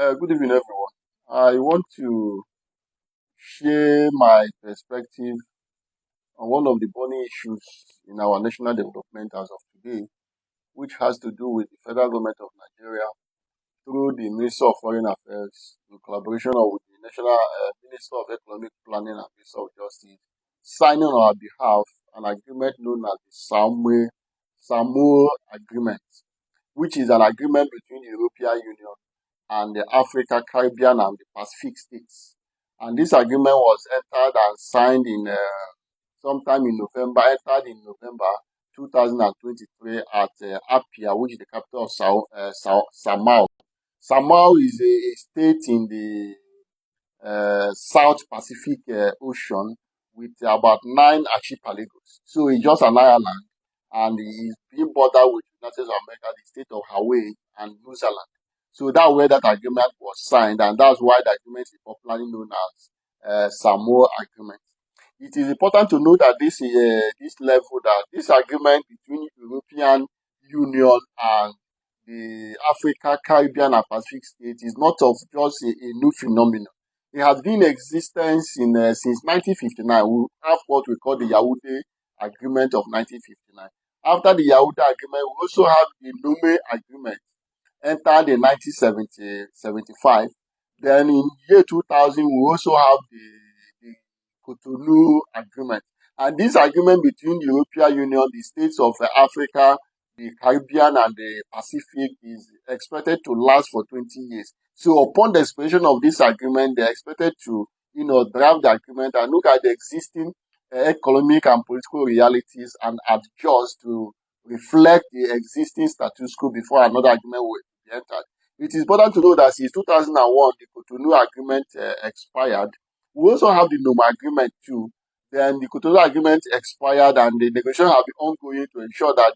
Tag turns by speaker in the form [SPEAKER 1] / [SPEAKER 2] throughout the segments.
[SPEAKER 1] Good evening, everyone. I want to share my perspective on one of the burning issues in our national development as of today, which has to do with the federal government of Nigeria through the Minister of Foreign Affairs in collaboration with the National Minister of Economic Planning and Minister of Justice, signing on our behalf an agreement known as the Samao Agreement, which is an agreement between the European Union and the Africa, Caribbean, and the Pacific states. And this agreement was entered and signed in sometime in November, entered in November 2023 at Apia, which is the capital of Samao. Samao is a state in the South Pacific Ocean with about nine archipelagos. So it's just an island, and it's being bordered with the United States of America, the state of Hawaii, and New Zealand. So that's where that agreement was signed, and that's why the agreement is popularly known as Samoa Agreement. It is important to note that this level, that this agreement between European Union and the Africa, Caribbean, and Pacific states is not of just a new phenomenon. It has been in existence since 1959. We have what we call the Yaoundé Agreement of 1959. After the Yaoundé Agreement, we also have the Lomé Agreement, entered in 1975. Then in year 2000, we also have the Cotonou Agreement. And this agreement between the European Union, the states of Africa, the Caribbean, and the Pacific is expected to last for 20 years. So upon the expiration of this agreement, they are expected to, draft the agreement and look at the existing economic and political realities and adjust to reflect the existing status quo before another agreement will be entered. It is important to know that since 2001, the Cotonou Agreement expired. We also have the Noma Agreement too. Then the Cotonou Agreement expired, and the negotiations have been ongoing to ensure that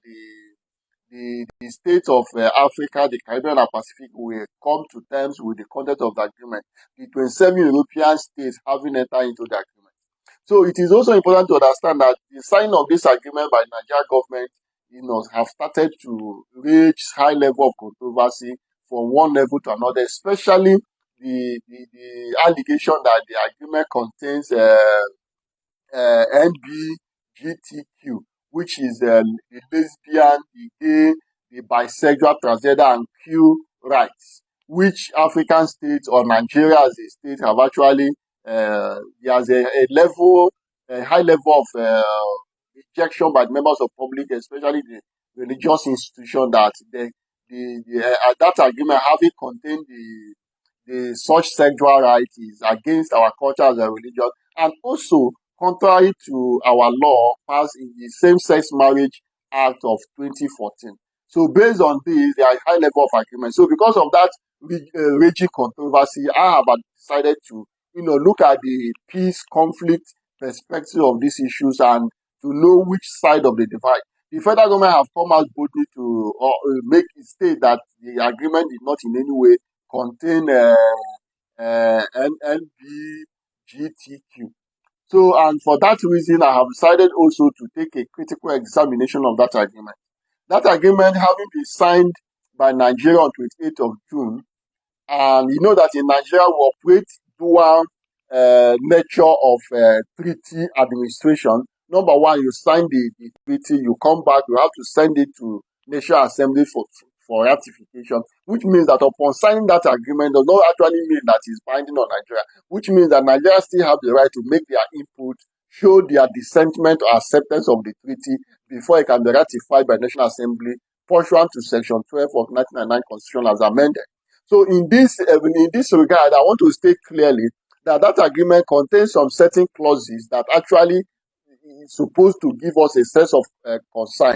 [SPEAKER 1] the states of Africa, the Caribbean, and Pacific will come to terms with the content of the agreement. The 27 European states having entered into the agreement. So it is also important to understand that the signing of this agreement by the Nigerian government, have started to reach high level of controversy from one level to another, especially the allegation that the agreement contains NBGTQ, which is the lesbian, the gay, the bisexual, transgender, and Q rights, which African states or Nigeria as a state have actually, there's a high level of rejection by the members of public, especially the religious institution, that that agreement having contained the such sexual right is against our culture as a religion, and also contrary to our law passed in the Same-Sex Marriage Act of 2014. So based on this, there are high level of agreement. So because of that raging controversy, I have decided to, look at the peace conflict perspective of these issues and to know which side of the divide. The federal government have come out boldly to make it state that the agreement did not in any way contain NBGTQ. So, and for that reason, I have decided also to take a critical examination of that agreement. That agreement having been signed by Nigeria on 28th of June, and you know that in Nigeria we operate dual nature of treaty administration. Number one, you sign the treaty, you come back, you have to send it to National Assembly for ratification, which means that upon signing that agreement does not actually mean that it's binding on Nigeria, which means that Nigeria still have the right to make their input, show their dissentment or acceptance of the treaty before it can be ratified by National Assembly pursuant to Section 12 of 1999 Constitution as amended. So in this regard, I want to state clearly that that agreement contains some certain clauses that actually is supposed to give us a sense of concern